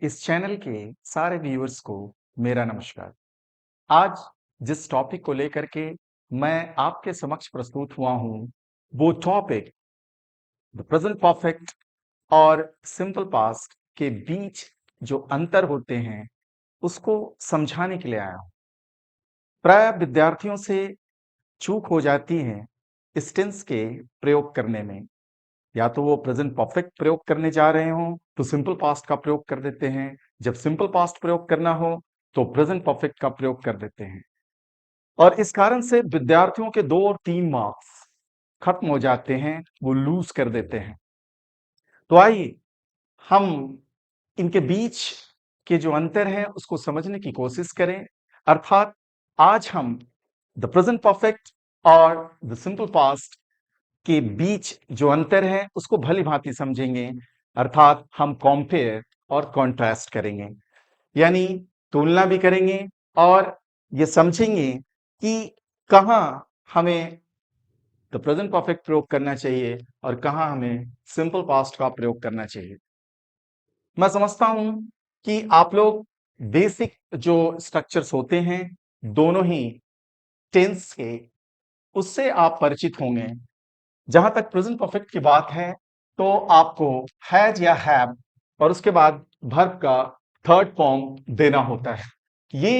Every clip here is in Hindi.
इस चैनल के सारे व्यूअर्स को मेरा नमस्कार। आज जिस टॉपिक को लेकर के मैं आपके समक्ष प्रस्तुत हुआ हूँ, वो टॉपिक द प्रेजेंट परफेक्ट और सिंपल पास्ट के बीच जो अंतर होते हैं, उसको समझाने के लिए आया हूँ। प्राय विद्यार्थियों से चूक हो जाती है इस टेंस के प्रयोग करने में। या तो वो प्रेजेंट परफेक्ट प्रयोग करने जा रहे हों तो सिंपल पास्ट का प्रयोग कर देते हैं, जब सिंपल पास्ट प्रयोग करना हो तो प्रेजेंट परफेक्ट का प्रयोग कर देते हैं, और इस कारण से विद्यार्थियों के 2 और 3 मार्क्स खत्म हो जाते हैं, वो लूज कर देते हैं। तो आइए हम इनके बीच के जो अंतर है उसको समझने की कोशिश करें। अर्थात आज हम द प्रेजेंट परफेक्ट और द सिंपल पास्ट के बीच जो अंतर है उसको भली भांति समझेंगे। अर्थात हम कंपेयर और कॉन्ट्रास्ट करेंगे, यानी तुलना भी करेंगे और ये समझेंगे कि कहाँ हमें द प्रेजेंट परफेक्ट प्रयोग करना चाहिए और कहाँ हमें सिंपल पास्ट का प्रयोग करना चाहिए। मैं समझता हूं कि आप लोग बेसिक जो स्ट्रक्चर्स होते हैं दोनों ही टेंस के, उससे आप परिचित होंगे। जहां तक प्रेजेंट परफेक्ट की बात है तो आपको हैज या हैव और उसके बाद वर्ब का थर्ड फॉर्म देना होता है। ये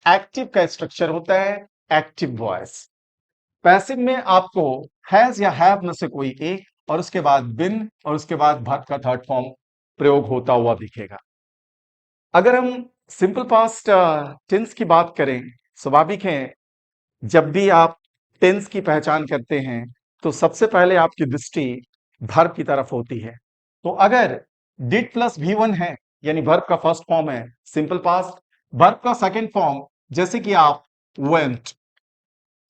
एक्टिव का स्ट्रक्चर होता है, एक्टिव वॉइस। पैसिव में आपको हैज या हैव में से कोई एक और उसके बाद बिन और उसके बाद वर्ब का थर्ड फॉर्म प्रयोग होता हुआ दिखेगा। अगर हम सिंपल पास्ट टेंस की बात करें, स्वाभाविक है जब भी आप टेंस की पहचान करते हैं तो सबसे पहले आपकी दृष्टि वर्ब की तरफ होती है। तो अगर डिड प्लस V1 है, यानी वर्ब का फर्स्ट फॉर्म है सिंपल पास्ट, वर्ब का सेकंड फॉर्म जैसे कि आप went,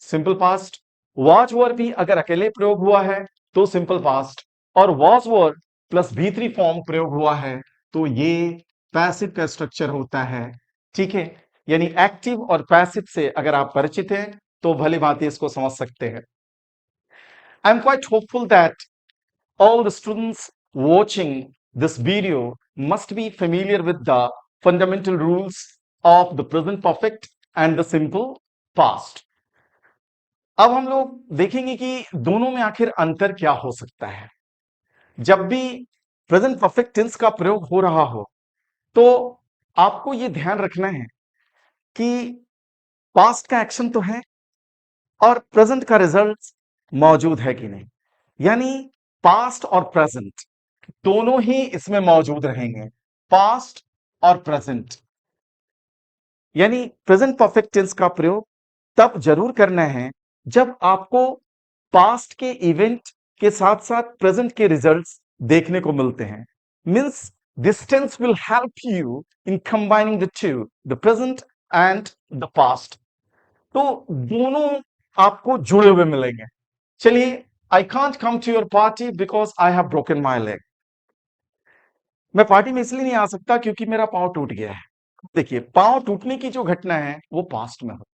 simple past. Was were भी अगर अकेले प्रयोग हुआ है तो सिंपल पास्ट, और was were plus V3 form प्रयोग हुआ है तो ये पैसिव का स्ट्रक्चर होता है। ठीक है, यानी एक्टिव और पैसिव से अगर आप परिचित हैं तो भली भांति इसको समझ सकते हैं। I am quite hopeful that all the students watching this video must be familiar with the fundamental rules of the present perfect and the simple past. अब हम लोग देखेंगे कि दोनों में आखिर अंतर क्या हो सकता है। जब भी प्रेजेंट परफेक्ट टेंस का प्रयोग हो रहा हो तो आपको यह ध्यान रखना है कि पास्ट का एक्शन तो है और प्रेजेंट का रिजल्ट मौजूद है कि नहीं। यानी पास्ट और प्रेजेंट दोनों ही इसमें मौजूद रहेंगे, पास्ट और प्रेजेंट। यानी प्रेजेंट परफेक्ट टेंस का प्रयोग तब जरूर करना है जब आपको पास्ट के इवेंट के साथ साथ प्रेजेंट के रिजल्ट्स देखने को मिलते हैं। Means this tense will help you in combining the two, the present and the past. तो दोनों आपको जुड़े हुए मिलेंगे। चलिए, I can't come to your party because I have broken my leg. मैं पार्टी में इसलिए नहीं आ सकता क्योंकि मेरा पांव टूट गया है। देखिए, पांव टूटने की जो घटना है वो पास्ट में हुई,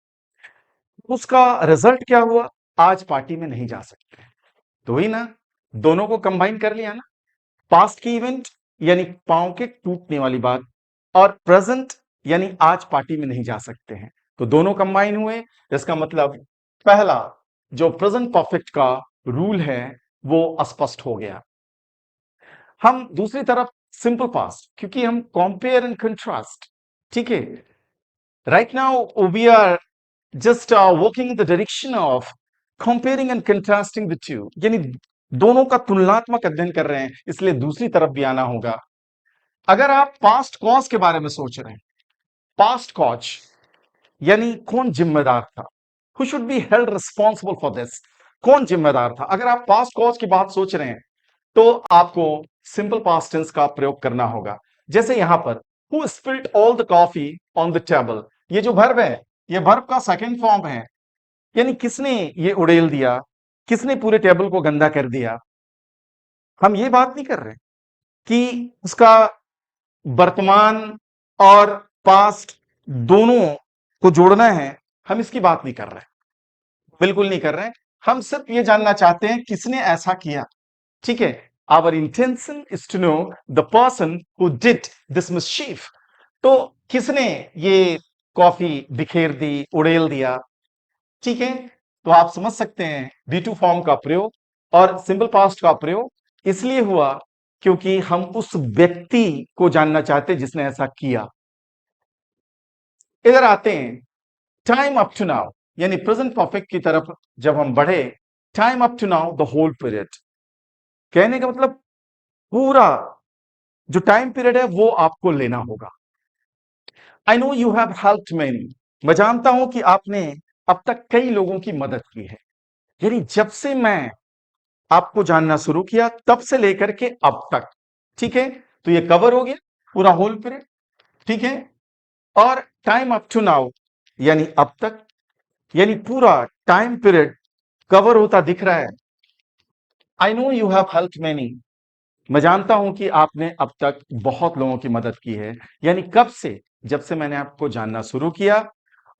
उसका रिजल्ट क्या हुआ, आज पार्टी में नहीं जा सकते। तो ही ना, दोनों को कंबाइन कर लिया ना, पास्ट की इवेंट यानी पांव के टूटने वाली बात, और प्रेजेंट यानी आज पार्टी में नहीं जा सकते हैं, तो दोनों कंबाइन हुए। इसका मतलब पहला जो प्रेजेंट परफेक्ट का रूल है वो स्पष्ट हो गया। हम दूसरी तरफ सिंपल पास्ट, क्योंकि हम कंपेयर एंड कंट्रास्ट, ठीक है, right now we are just working in the direction of comparing and contrasting the two, यानी दोनों का तुलनात्मक अध्ययन कर रहे हैं, इसलिए दूसरी तरफ भी आना होगा। अगर आप पास्ट कॉज के बारे में सोच रहे हैं, पास्ट कॉज यानी कौन जिम्मेदार था, who should be held responsible for this, कौन जिम्मेदार था, अगर आप पास्ट कॉज की बात सोच रहे हैं तो आपको सिंपल पास्ट टेंस का प्रयोग करना होगा। जैसे यहां पर who spilled all the coffee on the table, ये जो वर्ब है ये वर्ब का सेकंड फॉर्म है, यानी किसने ये उड़ेल दिया, किसने पूरे टेबल को गंदा कर दिया। हम ये बात नहीं कर रहे कि उसका वर्तमान और पास्ट दोनों को जोड़ना है, हम इसकी बात नहीं कर रहे, बिल्कुल नहीं कर रहे। हम सिर्फ ये जानना चाहते हैं किसने ऐसा किया। ठीक है, our intention is to know the person who did this mischief. तो किसने ये कॉफी बिखेर दी, उड़ेल दिया, ठीक है। तो आप समझ सकते हैं बी टू फॉर्म का प्रयोग और सिंपल पास्ट का प्रयोग इसलिए हुआ क्योंकि हम उस व्यक्ति को जानना चाहते जिसने ऐसा किया। इधर आते हैं टाइम अप टू नाउ, यानी प्रेजेंट परफेक्ट की तरफ जब हम बढ़े, time up to now the whole period, कहने का मतलब पूरा जो टाइम पीरियड है वो आपको लेना होगा। I know you have helped many, मैं जानता हूं कि आपने अब तक कई लोगों की मदद की है, यानी जब से मैं आपको जानना शुरू किया तब से लेकर के अब तक, ठीक है। तो ये कवर हो गया पूरा होल पीरियड, ठीक है। और टाइम अप टू नाउ यानी अब तक, यानी पूरा टाइम पीरियड कवर होता दिख रहा है। I know you have help many, मैं जानता हूं कि आपने अब तक बहुत लोगों की मदद की है, यानी कब से, जब से मैंने आपको जानना शुरू किया,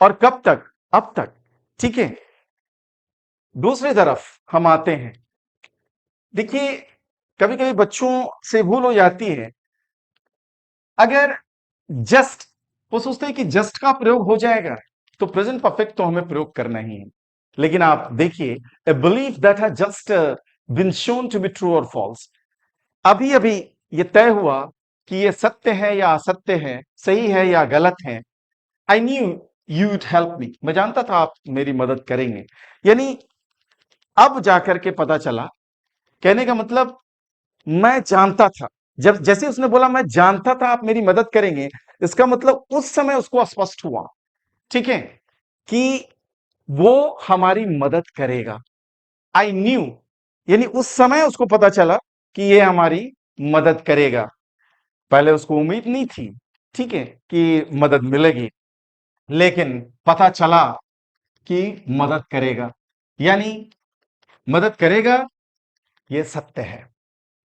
और कब तक, अब तक, ठीक है। दूसरी तरफ हम आते हैं, देखिए कभी कभी बच्चों से भूल हो जाती है, अगर जस्ट, वो सोचते हैं कि जस्ट का प्रयोग हो जाएगा तो प्रेजेंट परफेक्ट तो हमें प्रयोग करना ही है। लेकिन आप देखिए, a belief that has just been shown to be true और फॉल्स, अभी अभी ये तय हुआ कि ये सत्य है या असत्य है, सही है या गलत है। I knew you'd help me, मैं जानता था आप मेरी मदद करेंगे, यानी अब जाकर के पता चला, कहने का मतलब मैं जानता था, जब जैसे उसने बोला मैं जानता था आप मेरी मदद करेंगे, इसका मतलब उस समय उसको स्पष्ट हुआ, ठीक है, कि वो हमारी मदद करेगा। आई न्यू, यानी उस समय उसको पता चला कि ये हमारी मदद करेगा, पहले उसको उम्मीद नहीं थी, ठीक है, कि मदद मिलेगी, लेकिन पता चला कि मदद करेगा, यानी मदद करेगा, ये सत्य है।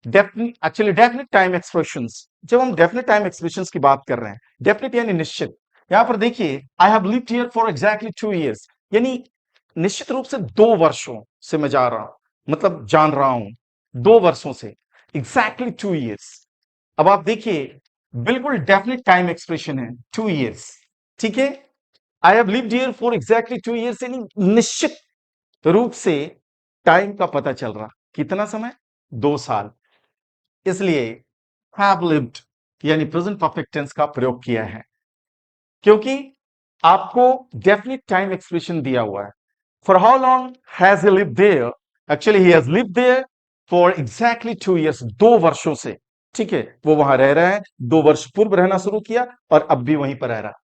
Definite, actually definite time expressions, जब हम डेफिनेट टाइम एक्सप्रेशंस की बात कर रहे हैं, डेफिनेट यानी निश्चित, यहां पर देखिए I have lived here for exactly 2 years, यानी निश्चित रूप से 2 वर्षों से मैं जा रहा हूं, मतलब जान रहा हूं 2 वर्षों से, एग्जैक्टली 2 years। अब आप देखिए बिल्कुल डेफिनेट टाइम एक्सप्रेशन है 2 years, ठीक है। I have lived here for exactly 2 years, यानी निश्चित रूप से टाइम का पता चल रहा, कितना समय, 2 साल, इसलिए हैव लिव्ड यानी प्रेजेंट परफेक्ट टेंस का प्रयोग किया है, क्योंकि आपको डेफिनेट टाइम एक्सप्रेशन दिया हुआ है। For how long has he lived there, actually he has lived there for exactly 2 years, 2 वर्षों से, ठीक है, वो वहां रह रहा है, 2 वर्ष पूर्व रहना शुरू किया और अब भी वहीं पर रह रहा।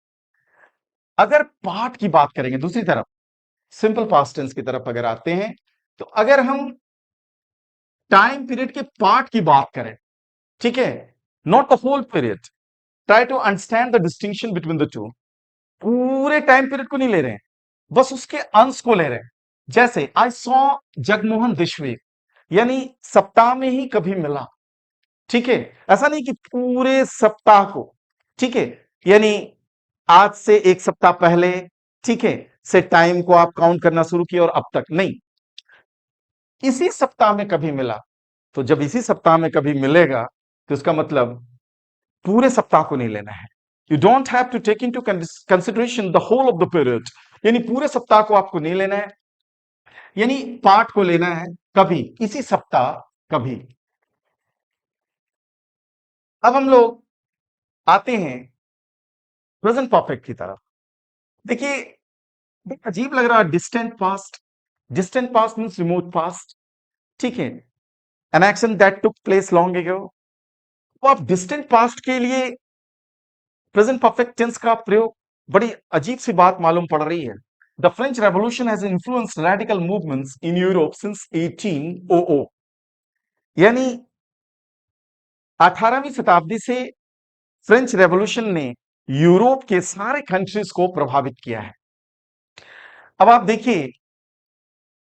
अगर पार्ट की बात करेंगे दूसरी तरफ, सिंपल पास्ट टेंस की तरफ अगर आते हैं, तो अगर हम टाइम पीरियड के पार्ट की बात करें, ठीक है, not the whole period, try to understand the distinction between the two, पूरे टाइम पीरियड को नहीं ले रहे हैं, बस उसके अंश को ले रहे हैं। जैसे I saw Jagmohan this week, यानी सप्ताह में ही कभी मिला, ठीक है, ऐसा नहीं कि पूरे सप्ताह को, ठीक है, यानी आज से एक सप्ताह पहले, ठीक है, से टाइम को आप काउंट करना शुरू किया और अब तक नहीं, इसी सप्ताह में कभी मिला। तो जब इसी सप्ताह में कभी मिलेगा तो इसका मतलब पूरे सप्ताह को नहीं लेना है। You don't have to take into consideration the whole of the period, यानी पूरे सप्ताह को आपको नहीं लेना है, यानी पार्ट को लेना है कभी, इसी सप्ताह कभी। अब हम लोग आते हैं प्रेजेंट परफेक्ट की तरफ। देखिए बड़ा अजीब लग रहा है, distant past, distant past means remote past, ठीक है, an action that took place long ago. तो आप डिस्टेंट पास्ट के लिए प्रेजेंट परफेक्ट टेंस का प्रयोग, बड़ी अजीब सी बात मालूम पड़ रही है। The French revolution has influenced radical movements in Europe since 1800, यानी 18वीं शताब्दी से फ्रेंच रेवोल्यूशन ने यूरोप के सारे कंट्रीज को प्रभावित किया है। अब आप देखिए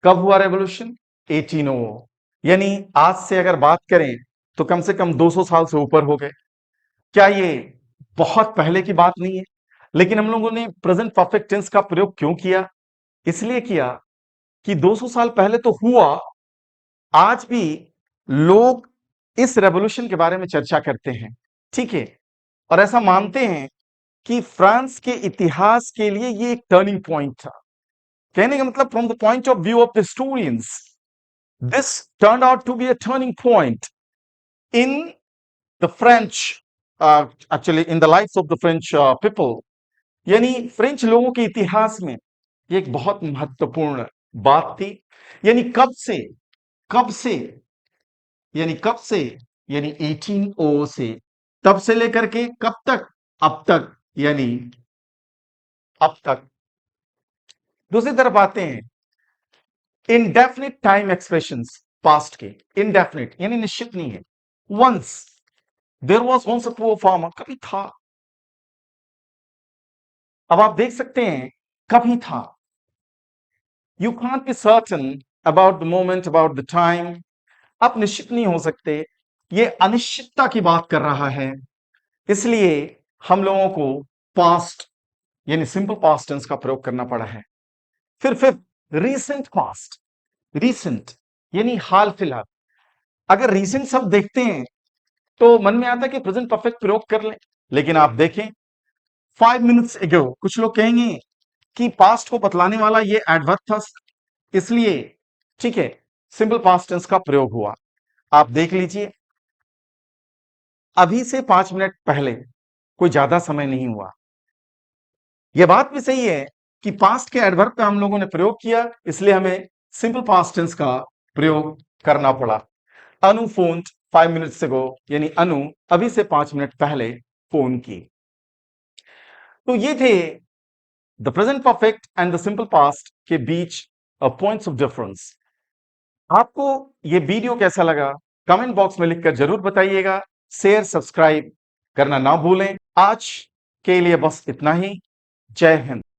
कब हुआ रेवोल्यूशन, 1800, यानी आज से अगर बात करें तो कम से कम 200 साल से ऊपर हो गए। क्या ये बहुत पहले की बात नहीं है? लेकिन हम लोगों ने प्रेजेंट परफेक्ट टेंस का प्रयोग क्यों किया? इसलिए किया कि 200 साल पहले तो हुआ, आज भी लोग इस रेवोल्यूशन के बारे में चर्चा करते हैं, ठीक है? और ऐसा मानते हैं कि फ्रांस के इतिहास के लिए ये एक टर्निंग पॉइंट था। कहने का मतलब from the point of view of the historians, this turned out to be a turning point in the French, actually in the life of the French people. यानी फ्रेंच लोगों के इतिहास में ये एक बहुत महत्वपूर्ण बात थी। यानी कब से यानी कब से यानी 1800 से, तब से लेकर के कब तक, अब तक, यानी अब तक। दूसरी तरफ आते हैं इनडेफिनिट टाइम एक्सप्रेशंस पास्ट के। इनडेफिनिट यानी निश्चित नहीं है। Once there was once a poor farmer, कभी था। अब आप देख सकते हैं कभी था। You can't be certain about the moment, about the time. आप निश्चित नहीं हो सकते। ये अनिश्चितता की बात कर रहा है। इसलिए हम लोगों को पास्ट यानी सिंपल पास्ट टेंस का प्रयोग करना पड़ा है। फिर रीसेंट पास्ट। रीसेंट यानी हाल फिलहाल। अगर रीसेंट शब्द देखते हैं तो मन में आता है कि प्रेजेंट परफेक्ट प्रयोग कर लें, लेकिन आप देखें 5 मिनट्स एगो, कुछ लोग कहेंगे कि पास्ट को बतलाने वाला ये एडवर्ब था, इसलिए ठीक है सिंपल पास्ट टेंस का प्रयोग हुआ। आप देख लीजिए, अभी से 5 मिनट पहले कोई ज्यादा समय नहीं हुआ। यह बात भी सही है कि पास्ट के एडवर्ब का हम लोगों ने प्रयोग किया, इसलिए हमें सिंपल पास्ट टेंस का प्रयोग करना पड़ा। अनु फोन 5 मिनट्स अगो, यानी अनु अभी से 5 मिनट पहले फोन की। तो ये थे the present perfect and the simple past के बीच पॉइंट्स ऑफ डिफरेंस। आपको ये वीडियो कैसा लगा कमेंट बॉक्स में लिखकर जरूर बताइएगा। शेयर सब्सक्राइब करना ना भूलें। आज के लिए बस इतना ही। जय हिंद।